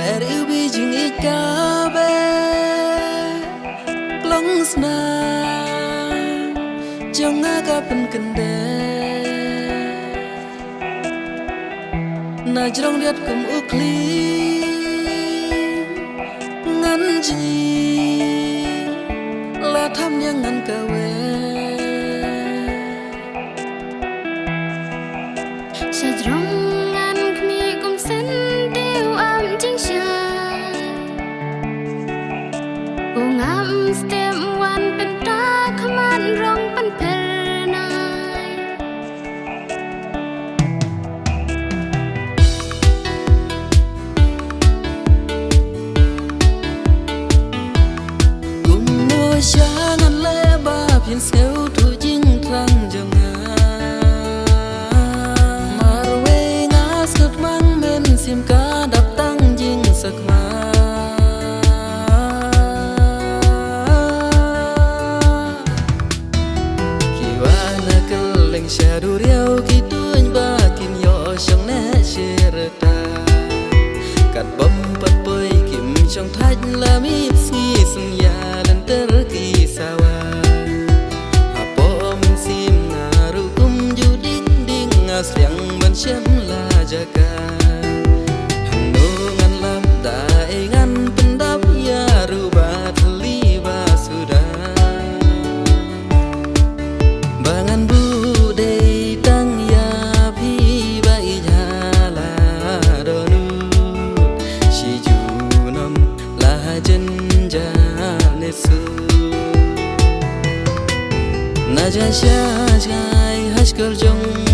yêu bi jing ikabe Klong sna Jong aga pen kende Na jrong riat kum ukli Ngan ji La tham yang ngan kawe Sajrongan kami kum sen tiêu am jing sha Ungam stem wan penta khaman rong pan per nai Kum no sha ngan le ba phin seu thu jing trang jong sim ka dap tang jing sak ma ki wa na keleng sha du riau ki tuin ba kin yo shong na shirta kat bom pat poi kim shong thaj la mi si sum ya dan ter ki sawa apo min sim na ru kum ju ding ding as yang ban shem la jaga Na ja sha jai hash kar jong